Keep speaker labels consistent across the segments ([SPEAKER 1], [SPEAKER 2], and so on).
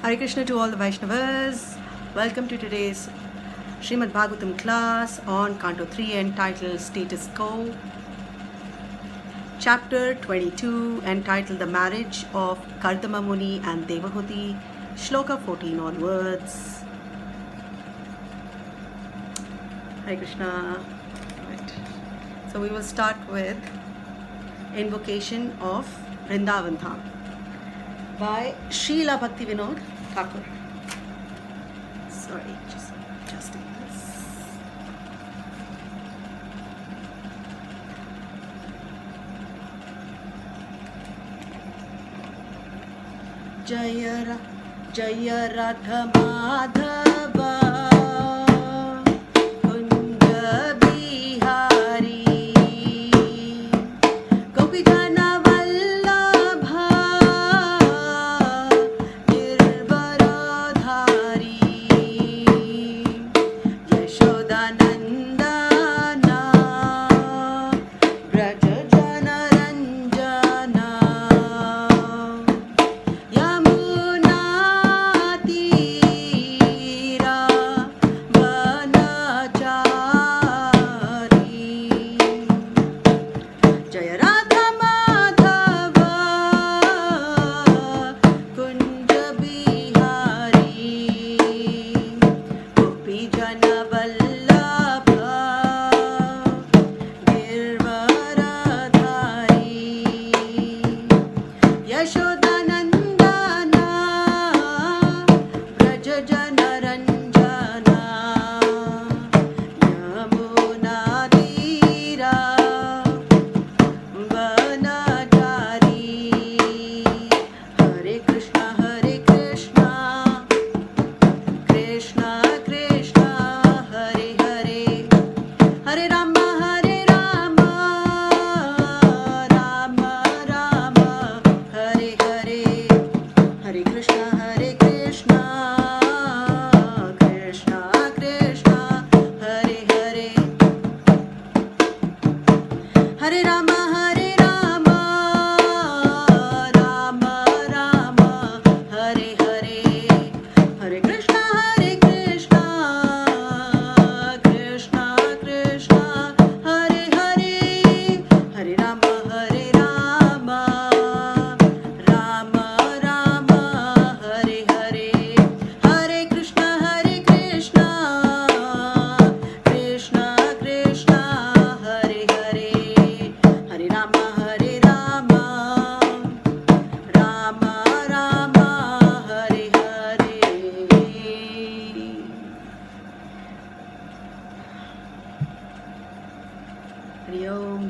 [SPEAKER 1] Hare Krishna to all the Vaishnavas. Welcome to today's Srimad Bhagavatam class on Canto 3 entitled Status Quo. Chapter 22 entitled The Marriage of Kardama Muni and Devahuti, Shloka 14 onwards. Hare Krishna. Right. So we will start with invocation of Vrindavan Dham by Srila Bhaktivinoda Thakur. Sorry, just adjusting this. Jaya Radha Madhava Kunja Bihari Gopijana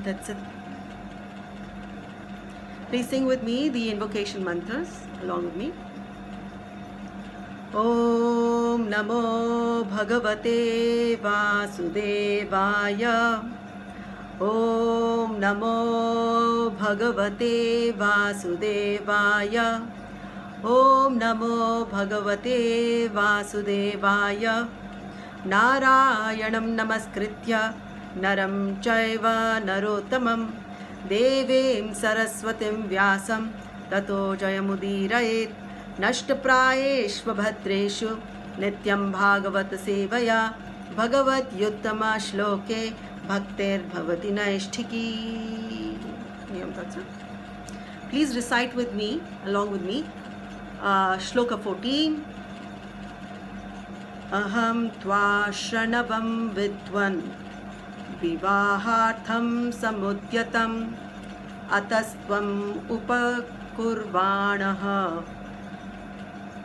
[SPEAKER 1] That's it. Please sing with me the invocation mantras along with me. Om Namo Bhagavate Vasudevaya. Om Namo Bhagavate Vasudevaya. Om Namo Bhagavate Vasudevaya. Narayanam Namaskritya Naram Chaiva Narottamam Devim Saraswatim Vyasam Tato Jayamudirayet Nashtaprayeshva Bhadreshu Nityam Bhagavat Sevaya Bhagavat Yuttama Shloke Bhakter Bhavati Naishtiki. Please recite with me, along with me, Shloka 14. Aham Tva Shranavam Vidwan Vivahartham samudyatam atastvam upakurvanaha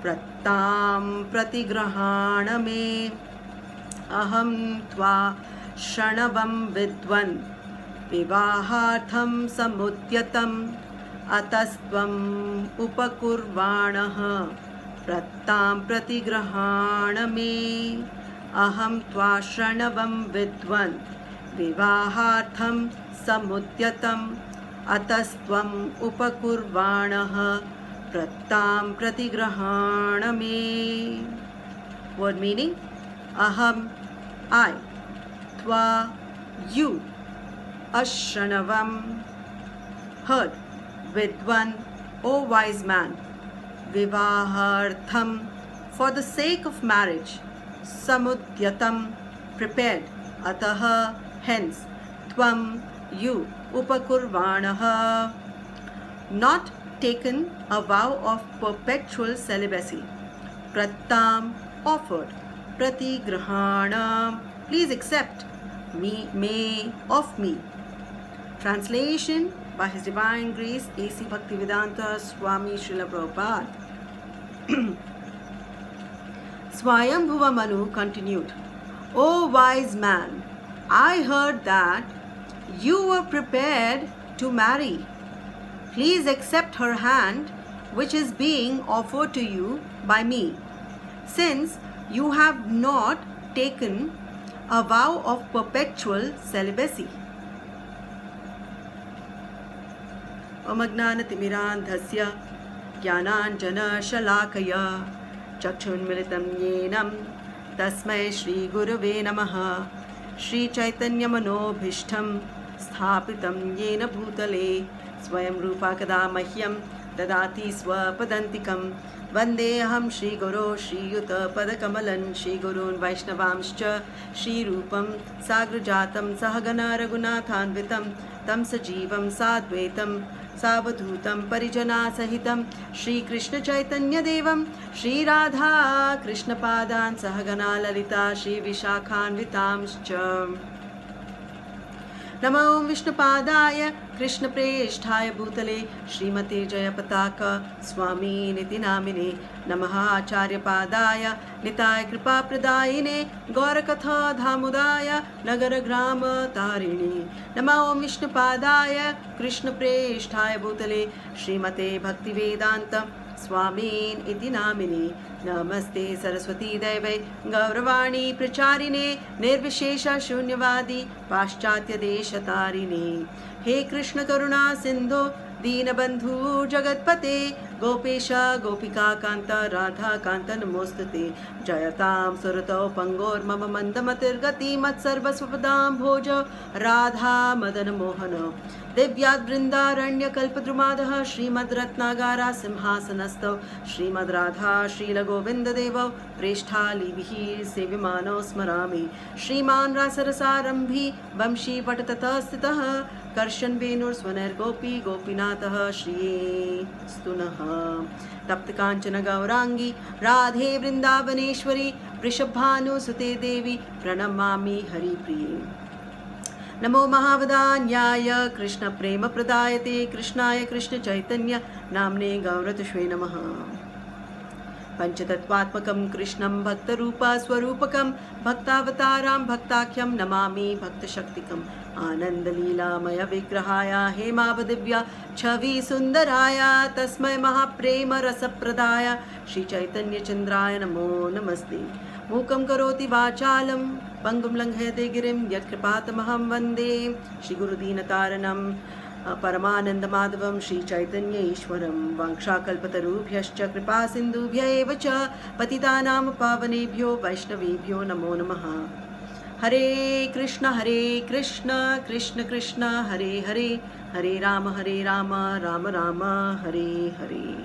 [SPEAKER 1] prattam pratigrahana me. Aham tva shranavam vidwan vivahartham samudyatam atastvam upakurvanaha prattam pratigrahana me. Aham tva shranavam vidwan Vivahartham samudyatam atastvam upakurvanaha prattam pratigrahana me. Word meaning: Aham, I, Tva, you, Ashranavam, heard, Vidwan, O wise man, vivahartham, for the sake of marriage, samudyatam, prepared, ataha, hence, tvam, you, upakurvanaha, not taken a vow of perpetual celibacy, prattam, offered, pratigrahana, please accept, me, of me. Translation by His Divine Grace A.C. Bhaktivedanta Swami Srila Prabhupada. Swayambhuva Manu continued, O wise man, I heard that you were prepared to marry. Please accept her hand, which is being offered to you by me, since you have not taken a vow of perpetual celibacy. Om Ajnanatimirandhasya Jnananjanashalakaya Chakshunmilitam Yenam Tasmai Shri Gurave Namaha Shri Chaitanya Manobhishtam Sthapitam Yena Bhutale Swayam Rupa Kada Mahyam Dadati Swapadantikam Vandeham Shri Guru Shri Yuta Padakamalan Shri Gurun Vaishnavamscha Shri Rupam Sagrajatam Sahagana Raghunathanvitam Tam Sajivam Sadvaitam Savadhutam Parijana Sahitam Shri Krishna Chaitanya Devam Shri Radha Krishna Padan Sahagana Lalita Shri Vishakhanvitamscha Namo Vishnupadaya Krishna Preshthaya Bhutale Srimate Jayapataka Swami Niti Namine Namaha Acharya Padaya Nitaya Kripa Pradayine Gaurakatha Dhamudaya Nagara Grama Tarini Namo Vishnupadaya Krishna Preshthaya Bhutale Srimate Bhaktivedanta Swami iti namine Namaste Saraswati Deve Gauravani Pracharine Nirvishesha Shunyavadi Paschatya Deshatarine He Krishna Karuna Sindhu Deenabandhu Jagatpate Gopesha Gopika Kanta Radha Kanta Namostate Jayatam Surato Pangor Mama Mandamatir Gati Matsarva Swapadam Bhoja Radha Madana Mohana Devyad Vrindaranya Kalpadrumadha Srimad Ratnagara Simhasanastav Srimad Radha Srila Govinda Deva Preshtali Vihi Sevimano Smarami Shriman Rasarasarambhi Vamshi Vatatata Stitaha Karshan Venur Swaner Gopi Gopinataha Shri Stunaha Taptakanchana Gaurangi Radhe Vrindavaneshwari Vrishabhanu Sute Devi Pranamami Hari Priye Namo Mahavadanyaya Krishna Prema Pradayate Krishnaya Krishna Chaitanya Namne Gauratushve Namaha Panchatattvatmakam Krishnam Bhaktarupa Swarupakam Bhaktavataram Bhaktakyam Namami Bhaktashaktikam Anandalila Maya Vigrahaya Hemavadivya Chavi Sundaraya Tasmai Mahaprema Rasapradaya Shri Chaitanya Chandraya Namo Namaste Mukam Karoti Vachalam Pangum Langhete Girim Yatkripatamaham Vande Shri Guru Dinataranam Paramananda Madhavam Shri Chaitanya Ishwaram Vangshakalpatarubhyascha Kripa Sindhubhya evacha Patitanam Pavanebhyo Vaishnavebhyo Namo Namaha Hare Krishna Krishna Krishna Hare Hare Hare Rama Rama Rama Hare Hare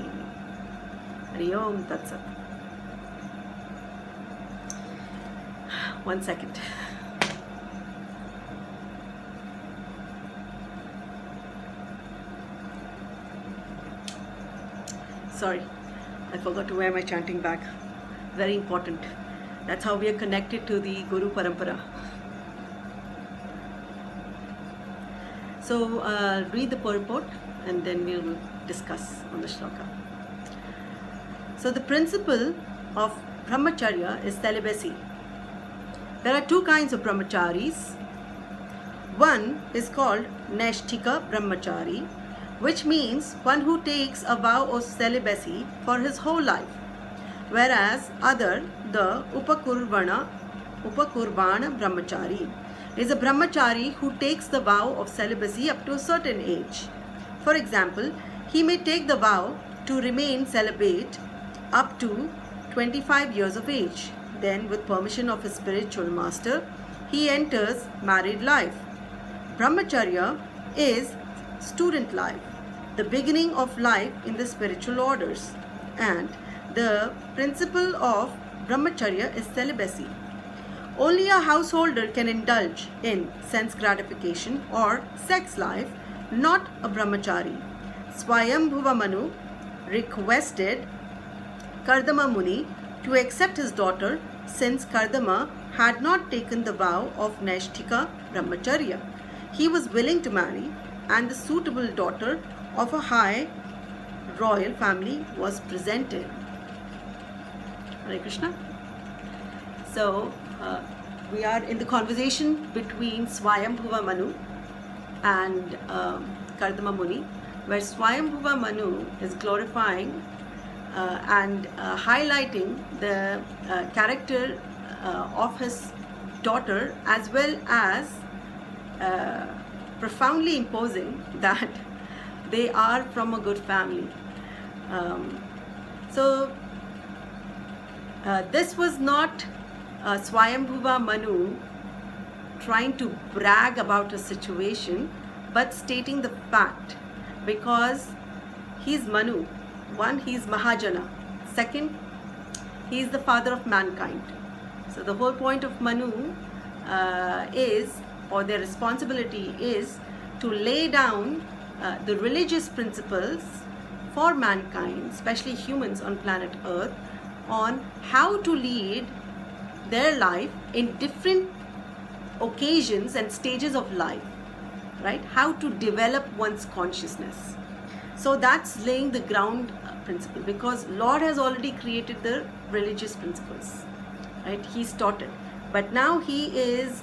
[SPEAKER 1] Hari Om Tat Sat. 1 second. Sorry, I forgot to wear my chanting bag. Very important. That's how we are connected to the Guru Parampara. So read the purport and then we'll discuss on the shloka. So the principle of brahmacharya is celibacy. There are two kinds of brahmacharis. One is called Naishthika brahmachari, which means one who takes a vow of celibacy for his whole life, whereas other, the Upakurvana brahmachari, is a brahmachari who takes the vow of celibacy up to a certain age. For example, he may take the vow to remain celibate up to 25 years of age. Then, with permission of his spiritual master, he enters married life. Brahmacharya is student life, the beginning of life in the spiritual orders. And the principle of brahmacharya is celibacy. Only a householder can indulge in sense gratification or sex life, not a brahmachari. Swayambhuva Manu requested Kardama Muni to accept his daughter since Kardama had not taken the vow of Naishthika brahmacharya. He was willing to marry, and the suitable daughter of a high royal family was presented. Hare Krishna. So, we are in the conversation between Swayambhuva Manu and Kardama Muni, where Swayambhuva Manu is glorifying and highlighting the character of his daughter, as well as profoundly imposing that they are from a good family. This was not Swayambhuva Manu trying to brag about a situation, but stating the fact, because he's Manu. One, he's Mahajana. Second, he is the father of mankind. So the whole point of Manu is, or their responsibility is, to lay down the religious principles for mankind, especially humans on planet Earth, on how to lead their life in different occasions and stages of life, right? How to develop one's consciousness. So that's laying the ground principle, because Lord has already created the religious principles, right? He's taught it, but now he is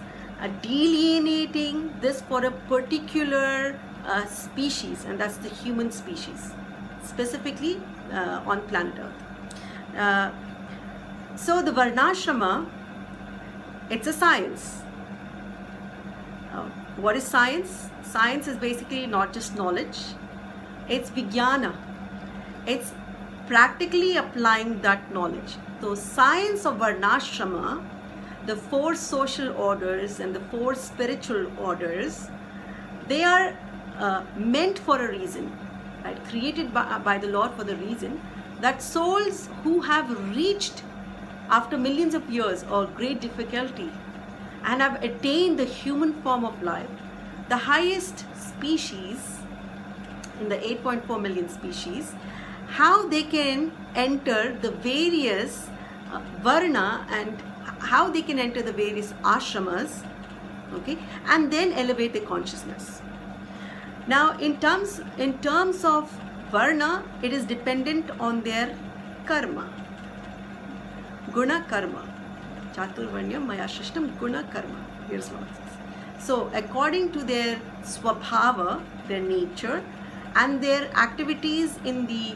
[SPEAKER 1] delineating this for a particular species, and that's the human species, specifically on planet Earth. So the Varnashrama, it's a science. What is science? Science is basically not just knowledge, it's Vijnana. It's practically applying that knowledge. So science of Varnashrama, the four social orders and the four spiritual orders, they are meant for a reason, right? Created by the Lord for the reason that souls who have reached after millions of years or great difficulty and have attained the human form of life, the highest species in the 8.4 million species, how they can enter the various varna and how they can enter the various ashramas, okay, and then elevate their consciousness. Now, in terms of varna, it is dependent on their karma, guna karma. Chaturvanyam maya shrishtam guna karma. Here's what it says. So, according to their swabhava, their nature, and their activities in the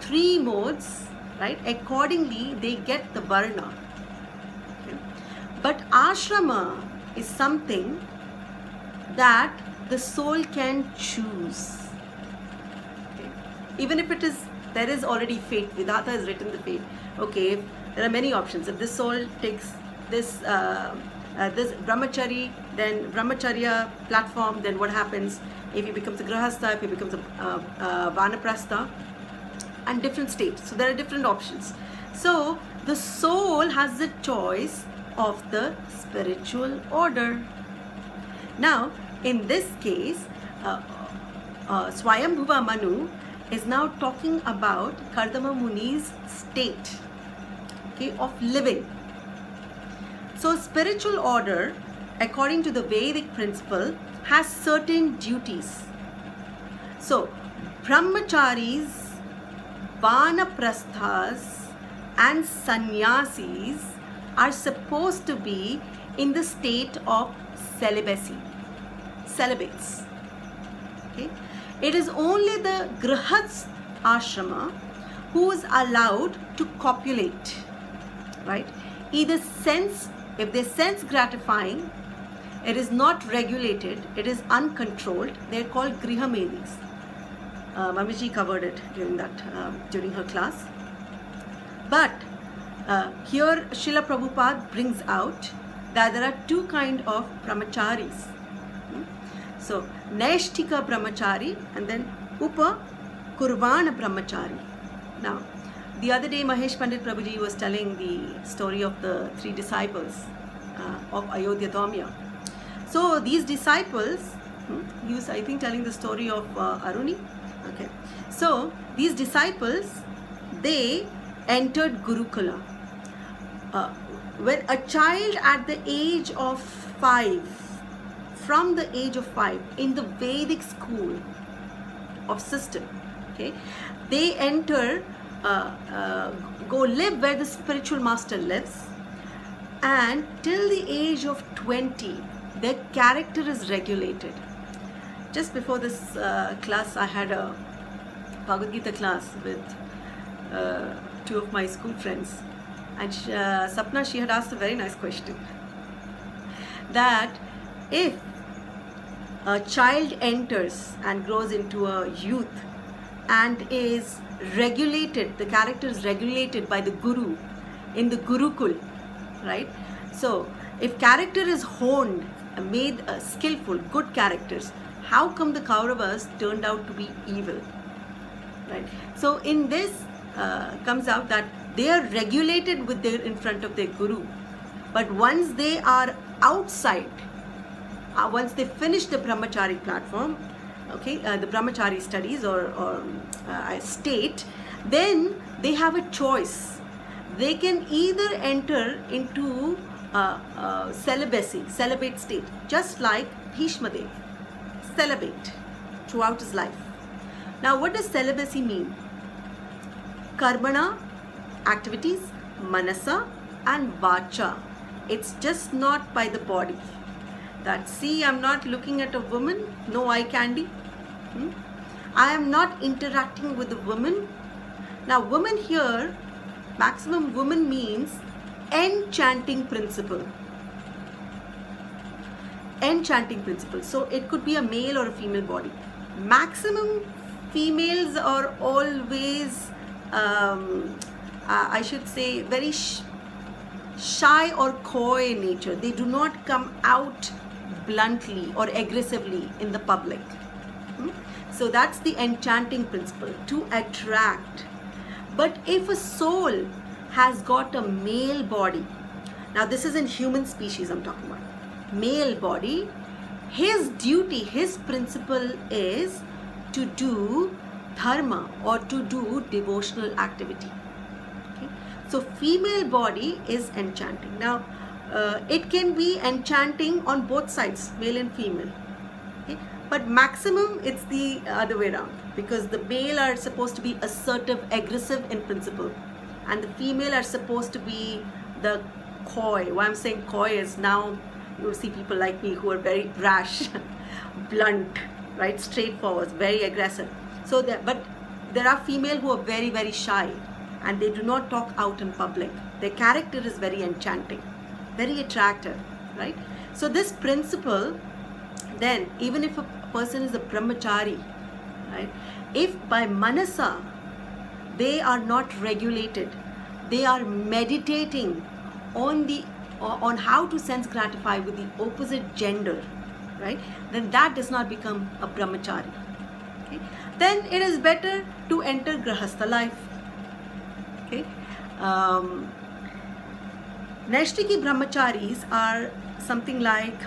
[SPEAKER 1] three modes, right? Accordingly, they get the varna. Okay? But ashrama is something that the soul can choose. Okay? Even if it is, there is already fate. Vidhata has written the fate. Okay, there are many options. If this soul takes this this brahmachari, then brahmacharya platform, then what happens? If he becomes a grahastha, if he becomes a vanaprastha, and different states. So there are different options. So the soul has the choice of the spiritual order. Now, in this case, Swayambhuva Manu is now talking about Kardama Muni's state, okay, of living. So spiritual order, according to the Vedic principle, has certain duties. So brahmacharis, vanaprasthas and sannyasis are supposed to be in the state of celibacy, celibates. Okay? It is only the grihastha ashrama who is allowed to copulate, right? Either sense, if they sense gratifying, it is not regulated, it is uncontrolled, they are called grihamedis. Mamiji covered it during her class. But here Srila Prabhupada brings out that there are two kinds of brahmacharis. So Naishthika brahmachari and then Upa Kurvana brahmachari. Now The other day, Mahesh Pandit Prabhuji was telling the story of the 3 disciples of Ayodhya Dhamya. So these disciples, he was, I think, telling the story of Aruni. Okay. So these disciples, they entered Gurukula. When a child at the age of 5, from the age of 5, in the Vedic school of system, okay, they enter, go live where the spiritual master lives, and till the age of 20, their character is regulated. Just before this class, I had a Bhagavad Gita class with 2 of my school friends, and Sapna, she had asked a very nice question, that if a child enters and grows into a youth and is regulated, the character is regulated by the Guru in the Gurukul, right? So if character is honed, made skillful, good characters, how come the Kauravas turned out to be evil, right? So in this comes out that they are regulated with their, in front of their Guru, but once they are outside, once they finish the Brahmachari platform, okay, the Brahmachari studies or state, then they have a choice. They can either enter into celibacy, celibate state, just like Bhishma Dev, celibate throughout his life. Now, what does celibacy mean? Karmana, activities, manasa and vacha. It's just not by the body. That, see, I'm not looking at a woman, no eye candy. I am not interacting with a woman. Now, woman here, maximum woman means enchanting principle. Enchanting principle. So it could be a male or a female body. Maximum females are always, I should say, very shy or coy in nature. They do not come out bluntly or aggressively in the public. So that's the enchanting principle, to attract. But if a soul has got a male body, now this is in human species I'm talking about, male body, his duty, his principle is to do dharma or to do devotional activity. Okay? So female body is enchanting. Now it can be enchanting on both sides, male and female. Okay? But maximum it's the other way around, because the male are supposed to be assertive, aggressive in principle, and the female are supposed to be the coy. Why I'm saying coy is, now you will see people like me who are very brash, blunt, right, straightforward, very aggressive. So but there are female who are very, very shy and they do not talk out in public. Their character is very enchanting, very attractive, right? So this principle, then even if a person is a brahmachari, right, if by manasa they are not regulated, they are meditating on how to sense gratify with the opposite gender, right, then that does not become a brahmachari. Okay? Then it is better to enter grahastha life. Okay? Naishtiki brahmacharis are something like,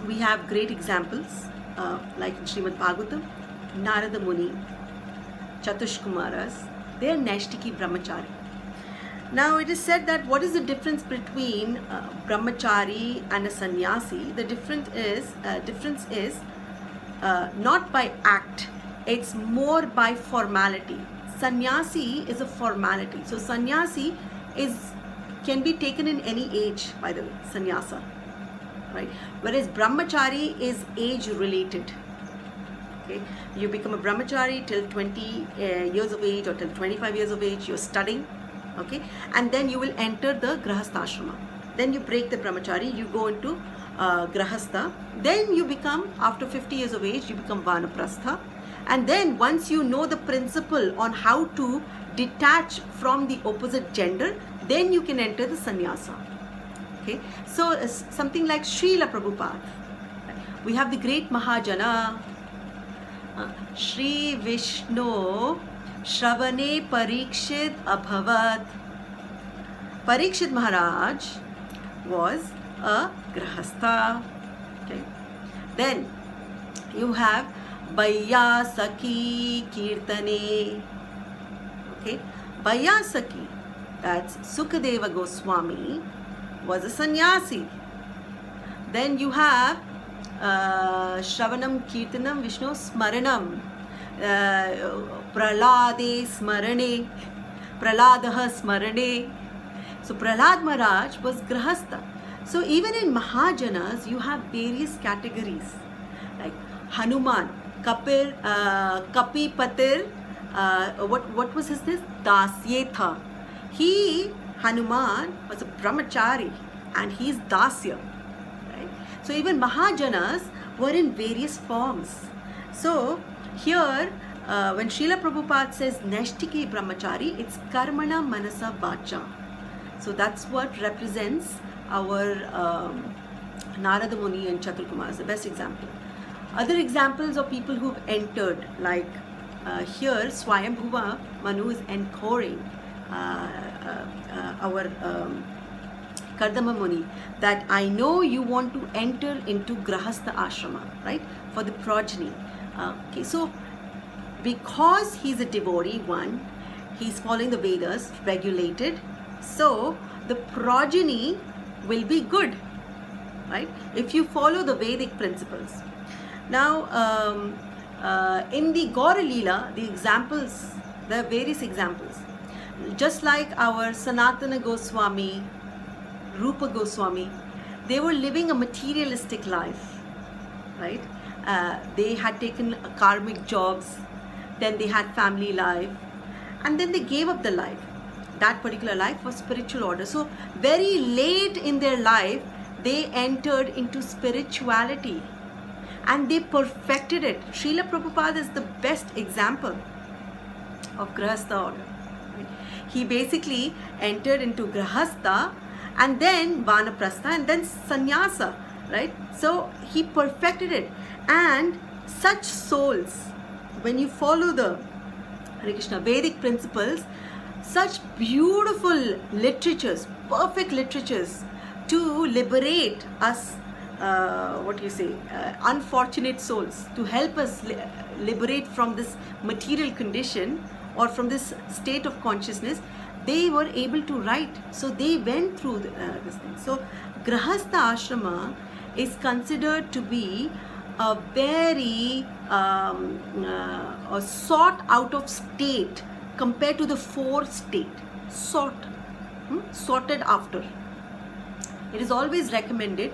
[SPEAKER 1] we have great examples like in Srimad Bhagavatam, Narada Muni, Chatush Kumaras, they are Naishtiki brahmachari. Now it is said that what is the difference between brahmachari and a sannyasi? The difference is not by act, it's more by formality. Sannyasi is a formality. So sannyasi can be taken in any age, by the way, sannyasa, right? Whereas brahmachari is age related. Okay, you become a brahmachari till 20 years of age or till 25 years of age, you're studying, okay, and then you will enter the grahastha ashrama. Then you break the brahmachari, you go into grahastha, then you become, after 50 years of age, you become vanaprastha, and then once you know the principle on how to detach from the opposite gender, then you can enter the sannyasa. Okay, so something like Srila Prabhupada, we have the great Mahajana, Sri Vishnu Shravane Parikshit Abhavat. Parikshit Maharaj was a Grahastha. Okay. Then you have Vaiyasaki Kirtane. Okay. Vaiyasaki, that's Sukadeva Goswami, was a sannyasi. Then you have Shravanam Kirtanam Vishnu Smaranam, Pralade Smarane, Praladaha Smarane. So Prahlad Maharaj was Grahastha. So even in Mahajanas, you have various categories like Hanuman, Kapi Patir, what was his name? Dasyetha. He, Hanuman, was a brahmachari and he is Dasya. Right? So even Mahajanas were in various forms. So here, when Srila Prabhupada says Nashtiki brahmachari, it's Karmana Manasa Vacha. So that's what represents our Narada Muni and Chaturkumar is the best example. Other examples of people who've entered, like here Swayambhuva Manu is encoring our Kardama Muni that I know you want to enter into Grahastha Ashrama, right, for the progeny. Okay, so because he's a devotee, one, he's following the Vedas, regulated, so the progeny will be good, right, if you follow the Vedic principles. Now, in the Gaura Leela, the examples, there are various examples. Just like our Sanatana Goswami, Rupa Goswami, they were living a materialistic life, right? They had taken karmic jobs, then they had family life, and then they gave up the life. That particular life was spiritual order. So very late in their life, they entered into spirituality and they perfected it. Srila Prabhupada is the best example of Grahastha order. He basically entered into Grahastha and then Vanaprastha and then Sannyasa, right? So he perfected it. And such souls, when you follow the Hare Krishna Vedic principles, such beautiful literatures, perfect literatures to liberate us, unfortunate souls, to help us liberate from this material condition or from this state of consciousness, they were able to write. So they went through this thing. So Grahastha Ashrama is considered to be a very sought out of state compared to the fourth state, sorted after. It is always recommended,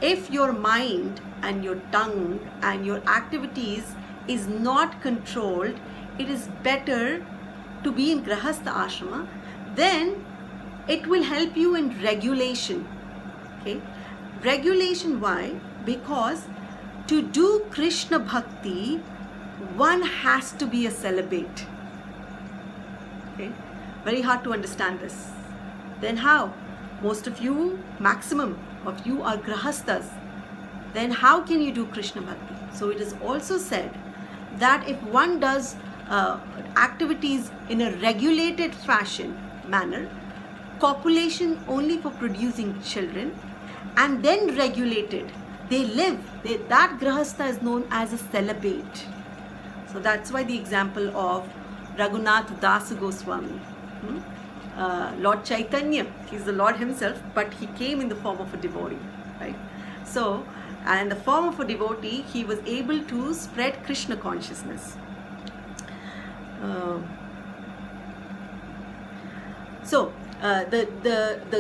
[SPEAKER 1] if your mind and your tongue and your activities is not controlled, it is better to be in Grahastha Ashrama. Then it will help you in regulation. Okay, regulation, why? Because to do Krishna Bhakti, one has to be a celibate. Okay, very hard to understand this. Then how? Most of you, maximum of you are Grahasthas. Then how can you do Krishna Bhakti? So it is also said that if one does activities in a regulated fashion, manner, copulation only for producing children, and then regulated, they live, that Grahastha is known as a celibate. So that's why the example of Raghunath Das Goswami, Lord Chaitanya, he's the Lord himself, but he came in the form of a devotee, right? So, and in the form of a devotee, he was able to spread Krishna consciousness. The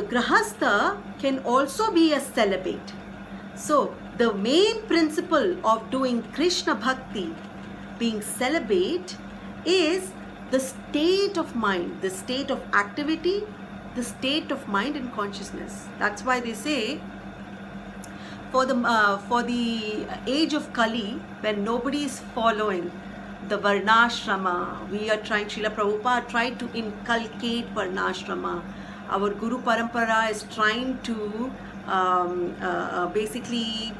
[SPEAKER 1] Grahastha can also be a celibate. So the main principle of doing Krishna Bhakti, being celibate, is the state of mind, the state of activity, the state of mind and consciousness. That's why they say, for the age of Kali, when nobody is following the Varnashrama, we are trying, Srila Prabhupada tried to inculcate Varnashrama. Our Guru Parampara is trying to basically,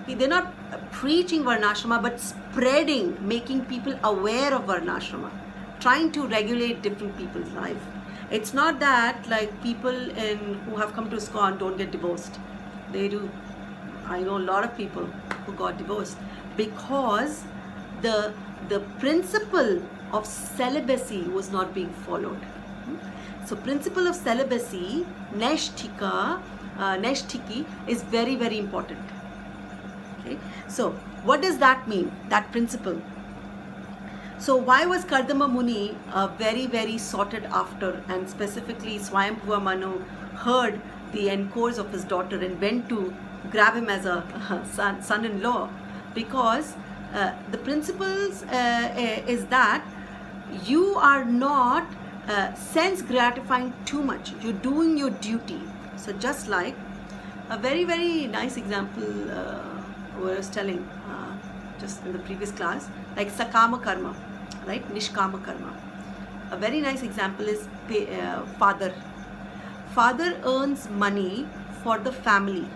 [SPEAKER 1] they're not preaching Varnashrama, but spreading, making people aware of Varnashrama. trying to regulate different people's life. It's not that like people who have come to ISKCON don't get divorced. They do. I know a lot of people who got divorced because the principle of celibacy was not being followed. So principle of celibacy, Naishthiki, is very, very important. Okay. So what does that mean? That principle. So why was Kardama Muni very, very sought after, and specifically Swayambhuva Manu heard the encores of his daughter and went to grab him as a son-in-law? Because the principles is that you are not sense gratifying too much. You're doing your duty. So just like a very, very nice example what I was telling just in the previous class, like Sakama Karma, right? Nishkama Karma. A very nice example is father. Father earns money for the family.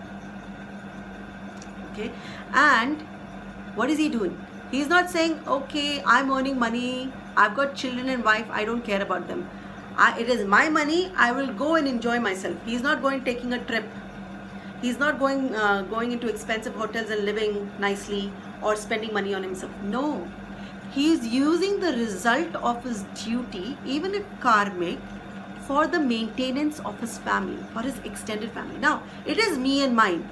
[SPEAKER 1] Okay, and what is he doing? He's not saying, okay, I'm earning money, I've got children and wife, I don't care about them. It is my money, I will go and enjoy myself. He's not going taking a trip. He's not going into expensive hotels and living nicely or spending money on himself. No. He is using the result of his duty, even if karmic, for the maintenance of his family, for his extended family. Now, it is me and mine,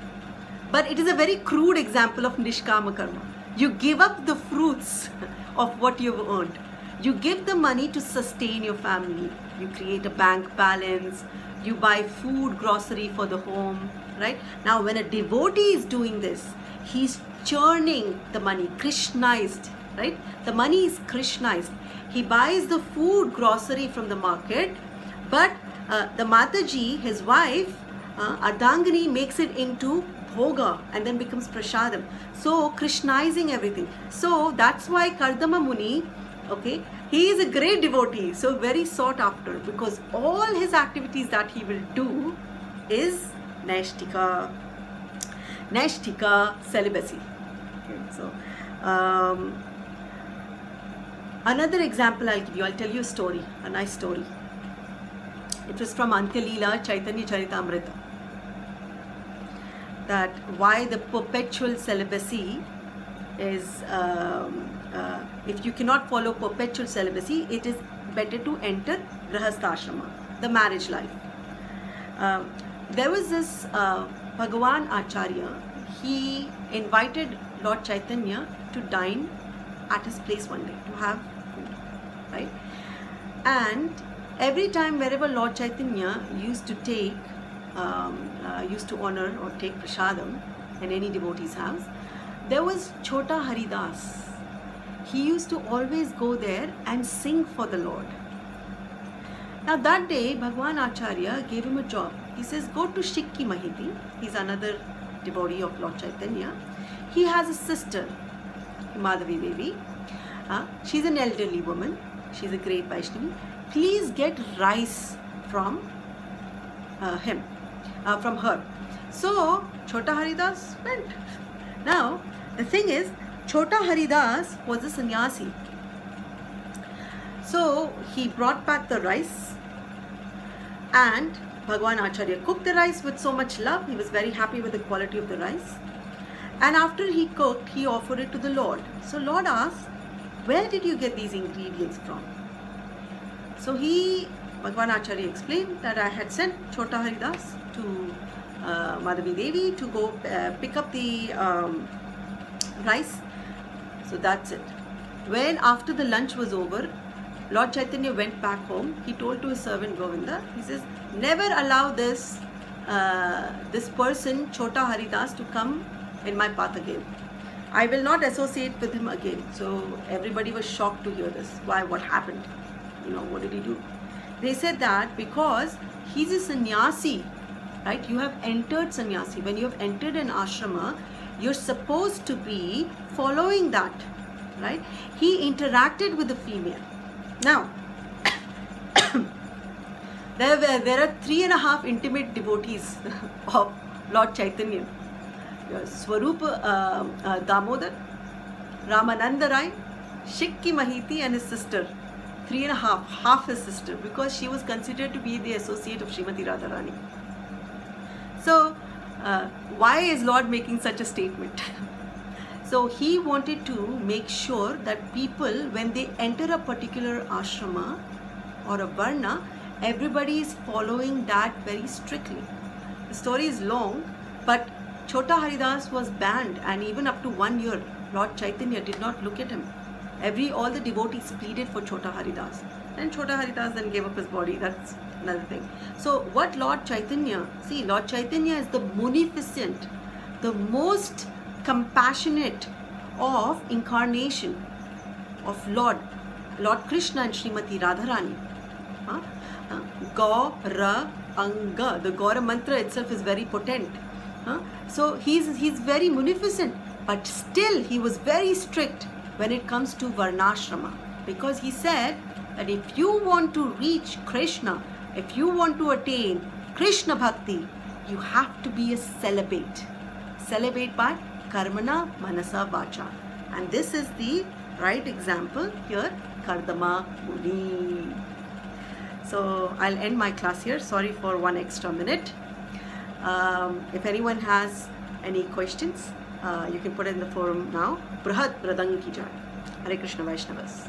[SPEAKER 1] but it is a very crude example of Nishkama Karma. You give up the fruits of what you've earned. You give the money to sustain your family. You create a bank balance. You buy food, grocery for the home, right? Now, when a devotee is doing this, he's churning the money, Krishnized, right? The money is Krishnized. He buys the food, grocery from the market, but the Mataji, his wife, Ardhangani, makes it into bhoga and then becomes prasadam. So Krishnizing everything. So that's why Kardama Muni, okay, he is a great devotee, so very sought after, because all his activities that he will do is Naishthika celibacy. Okay, so another example I'll give you. I'll tell you a story, a nice story. It was from Antyalila Chaitanya Charitamrita, that why the perpetual celibacy is, if you cannot follow perpetual celibacy, it is better to enter Grahastha-ashrama, the marriage life. There was this Bhagavan Acharya. He invited Lord Chaitanya to dine at his place one day, to have food, right? And every time wherever Lord Chaitanya used to take, used to honor or take prasadam in any devotee's house, there was Chota Haridas. He used to always go there and sing for the Lord. Now that day, Bhagavan Acharya gave him a job. He says, go to Shikki Mahiti. He's another devotee of Lord Chaitanya. He has a sister, Madhavi Devi. She's an elderly woman. She's a great Vaishnavi. Please get rice from her. So Chota Haridas went. Now the thing is, Chota Haridas was a sannyasi. So he brought back the rice, and Bhagavan Acharya cooked the rice with so much love. He was very happy with the quality of the rice. And after he cooked, he offered it to the Lord. So Lord asked, where did you get these ingredients from? So Bhagavan Acharya explained that I had sent Chota Haridas to Madhavi Devi to go pick up the rice. So that's it. When after the lunch was over, Lord Chaitanya went back home. He told to his servant Govinda, he says, never allow this person Chota Haridas to come in my path again. I will not associate with him again. So everybody was shocked to hear this. Why? What happened? What did he do? They said that because he's a sannyasi, right? You have entered sannyasi. When you have entered an ashrama, you're supposed to be following that, right? He interacted with the female. Now, there are 3.5 intimate devotees of Lord Chaitanya. Swarupa Damodar, Ramananda Rai, Shikki Mahiti and his sister. 3.5, half his sister, because she was considered to be the associate of Srimati Radharani. So, why is Lord making such a statement? So he wanted to make sure that people, when they enter a particular ashrama or a varna, everybody is following that very strictly. The story is long, but Chota Haridas was banned, and even up to 1 year, Lord Chaitanya did not look at him. All the devotees pleaded for Chota Haridas, and Chota Haridas then gave up his body. That's another thing. So what Lord Chaitanya, see, Lord Chaitanya is the munificent, the most compassionate of incarnation of Lord Krishna and Srimati Radharani. Gaura Anga, the Gaura mantra itself is very potent. So he's very munificent, but still he was very strict when it comes to Varnashrama, because he said that if you want to reach Krishna, if you want to attain Krishna Bhakti, you have to be a celibate. Celibate by Karmana Manasa Vacha. And this is the right example here, Kardama Muni. So I'll end my class here. Sorry for 1 extra minute. If anyone has any questions, you can put it in the forum now. Brahad Pradang Ki Jai. Hare Krishna Vaishnavas.